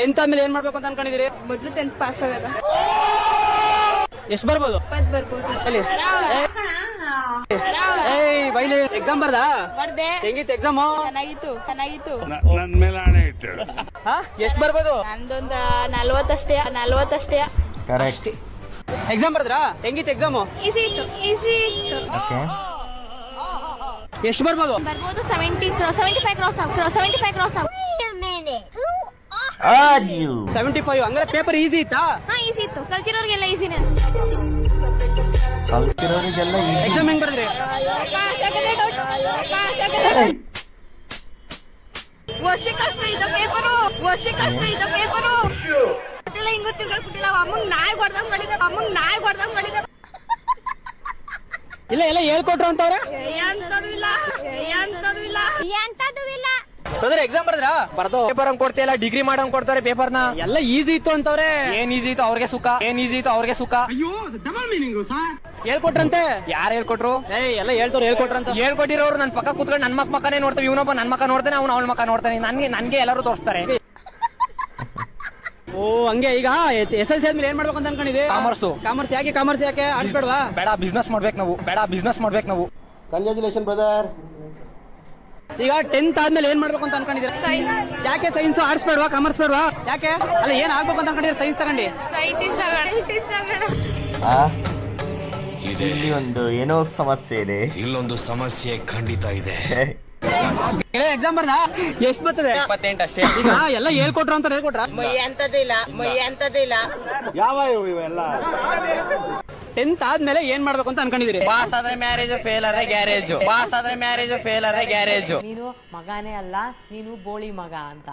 10th ಆದ್ಮೇಲೆ ಏನ್ ಮಾಡ್ಬೇಕು ಅಂತ ಅನ್ಕೊಂಡಿದೀರಿ? ಮೊದ್ಲು 10th ಪಾಸ್ ಆಗದ. ಎಷ್ಟು ಬರ್ಬೋದು? 10 ಬರ್ಬೋದು. ಬೈಲಿ ಎಕ್ಸಾಮ್ ಬರ್ದಾ? ಬರ್ದೆ. ಹೆಂಗಿತ್ತು ಎಕ್ಸಾಮ್? ಚೆನ್ನಾಗಿತ್ತು. ನನ್ ಮೇಲೆ ಆಣೆ ಇಟ್ಟು ಎಷ್ಟು ಬರ್ಬೋದು? ನಂದೊಂದು 40 ಅಷ್ಟೇ. ಕರೆಕ್ಟ್. ಎಕ್ಸಾಮ್ ಬರ್ದ್ರಾ? ಹೆಂಗಿತ್ತು ಎಕ್ಸಾಮ್? ಈಸಿ ಇತ್ತು. ಓಕೆ. ಎಷ್ಟು ಬರ್ಬೋದು? ಬರ್ಬೋದು 75 ಕ್ರಾಸ್. 75. ಹಂಗಾರೆ ಪೇಪರ್ ಈಸಿ ಇತ್ತಾ? ಹಾ, ಈಸಿ ಇತ್ತು. ಕಲ್ತಿರೋರ್ಗೆಲ್ಲ ಈಸಿನೇ. ಕಲ್ತಿರೋರಿಗೆಲ್ಲ ಎಕ್ಸಾಮ್ ಹೆಂಗ್ ಬರ್ದ್ರಿ? ಒಸಿ ಕಷ್ಟ ಇದ್ದ ಪೇಪರು. ಹಿಂಗ್ ಗೊತ್ತಿಲ್ಲ. ಅಮ್ಮಂಗ್ ನಾಯಿ ಹೊಡ್ದಂಗ್ ಹೊಡಿದ. ಇಲ್ಲ ಎಲ್ಲ ಹೇಳ್ಕೊಟ್ರು ಅಂತವ್ರೆ. ಎಂತದು ಇಲ್ಲ. ಅಂದ್ರೆ ಎಕ್ಸಾಮ್ ಬರ್ದ್ರಾ? ಬರ್ದು ಪೇಪರ್ ಹಂಗ್ ಕೊಡ್ತಿಲ್ಲ, ಡಿಗ್ರಿ ಮಾಡಂಗ್ ಕೊಡ್ತಾರೆ ಪೇಪರ್ನ. ಎಲ್ಲ ಈಸಿ ಇತ್ತು ಅಂತವ್ರೆ. ಏನ್ ಈಸಿ ಇತ್ತು ಅವ್ರಿಗೆ ಸುಖ. ಹೇಳ್ಕೊಟ್ರಂತೆ. ಯಾರು ಹೇಳ್ಕೊಟ್ರು? ಎಲ್ಲ ಹೇಳ್ಕೊಟ್ರಂತ. ಹೇಳ್ಕೊಟ್ಟಿರೋರು ನನ್ ಪಕ್ಕ ಕೂತ್ಕೊಂಡು ನನ್ ಮಕ್ಕನೇ ನೋಡ್ತಾವೆ. ಇವನೊಬ್ಬ ನನ್ ಮಕ್ಕ ನೋಡ್ತಾನೆ, ಅವ್ನು ಅವಳ ಮಕ್ಕ ನೋಡ್ತಾನೆ. ನನ್ಗೆ ಎಲ್ಲರೂ ತೋರಿಸ್ತಾರೆ. ಓ ಹಂಗೆ. ಈಗ SLC ಆದ್ಮೇಲೆ ಏನ್ ಮಾಡ್ಬೇಕು ಅಂತ ಅನ್ಕೊಂಡಿದ್ದೆ? ಕಾಮರ್ಸ್. ಯಾಕೆ ಆರ್ಟ್ಸ್ ಬೇಡವಾ? ಬೇಡ, ಬಿಸ್ನೆಸ್ ಮಾಡ್ಬೇಕು ನಾವು. Congratulation brother. ಈಗ 10th ಆದ್ಮೇಲೆ ಏನ್ ಮಾಡ್ಬೇಕು ಅಂತ ಅನ್ಕೊಂಡಿದ್ದೀರಾ? ಸೈನ್ಸ್. ಯಾಕೆ ಸೈನ್ಸ್? ಆರ್ಟ್ಸ್ ಬೇಡವಾ? ಕಾಮರ್ಸ್ ಬೇಡವಾ? ಯಾಕೆ? ಅಲ್ಲ ಏನ್ ಆಗ್ಬೇಕು ಅಂತ ಅನ್ಕೊಂಡಿದ್ದೀರಾ ಸೈನ್ಸ್ ತಗೊಂಡಿ? ಸೈಂಟಿಸ್ಟ್ ಆಗೋಣ. ಇಲ್ಲಿ ಒಂದು ಏನೋ ಸಮಸ್ಯೆ ಇದೆ. ಇಲ್ಲೊಂದು ಸಮಸ್ಯೆ ಖಂಡಿತ ಇದೆ. ಎಕ್ಸಾಮ್ ಬರ್ದ? ಎಷ್ಟು ಬರ್ತದೆ? 28 ಅಷ್ಟೇ. ಈಗ ಎಲ್ಲ ಹೇಳ್ಕೊಟ್ರು ಅಂತ ಹೇಳ್ಕೊಟ್ರ? ಎಂತದಿಲ್ಲ. ಯಾವ ಇವೆಲ್ಲ 10th ಆದ್ಮೇಲೆ ಏನ್ ಮಾಡ್ಬೇಕು ಅಂತ ಅನ್ಕೊಂಡಿದ್ದೀರಿ? ಪಾಸ್ ಆದ್ರೆ ಮ್ಯಾರೇಜ್, ಫೇಲ್ ಆದ್ರೆ ಗ್ಯಾರೇಜ್. ನೀನು ಮಗನೇ ಅಲ್ಲ, ನೀನು ಬೋಳಿ ಮಗ ಅಂತ.